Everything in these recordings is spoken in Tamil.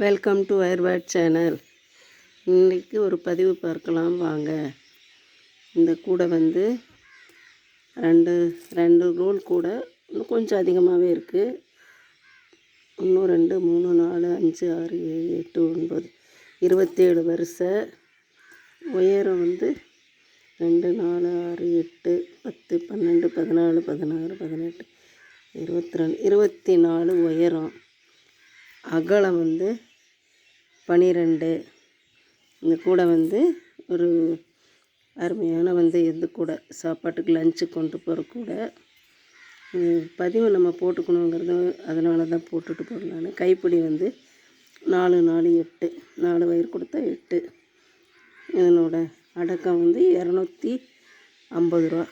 Welcome to வயர்வேர்ட் channel. இன்றைக்கி ஒரு பதிவு பார்க்கலாம் வாங்க. இந்த கூடை வந்து ரெண்டு ரோல் கூடை இன்னும் கொஞ்சம் அதிகமாகவே இருக்குது. இன்னும் 2 3 4 5 6 7 8 9 27 வரிசை. உயரம் வந்து 2 4 6 8 10 12 14 16 18 22 24 உயரம். அகலம் வந்து 12. இந்த கூடை வந்து ஒரு அருமையான இந்த கூடை சாப்பாட்டுக்கு லஞ்சு கொண்டு போகிற கூடை. பதிவு நம்ம போட்டுக்கணுங்கிறது அதனால தான் போட்டுட்டு போகலான்னு. கைப்பிடி வந்து 4 4 8 4 வயர் கொடுத்தா 8. இதனோட அடக்கம் வந்து 250 ரூபா.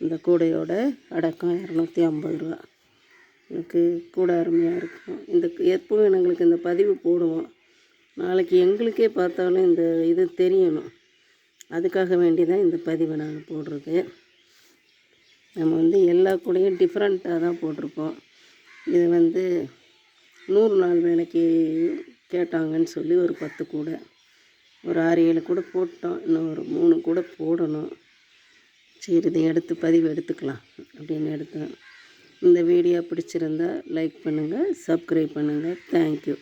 இந்த கூடையோட அடக்கம் 250 ரூபா. எனக்கு கூட அருமையாக இருக்கும். எப்பவும் எங்களுக்கு இந்த பதிவு போடுவோம். நாளைக்கு எங்களுக்கே பார்த்தாலும் இந்த இது தெரியணும். அதுக்காக வேண்டி தான் இந்த பதிவை நாங்கள் போடுறது. நம்ம வந்து எல்லா கூடையும் டிஃப்ரெண்ட்டாக தான் போட்டிருப்போம். இது வந்து 100 நாள் வேலைக்கு கேட்டாங்கன்னு சொல்லி ஒரு 10 கூடை, ஒரு 6 7 கூட போட்டோம். இன்னும் ஒரு 3 கூட போடணும். சரி, இதை எடுத்து பதிவு எடுத்துக்கலாம் அப்படின்னு எடுத்தேன். இந்த வீடியோ பிடிச்சிருந்தால் லைக் பண்ணுங்கள், சப்ஸ்கிரைப் பண்ணுங்கள். தேங்க்யூ.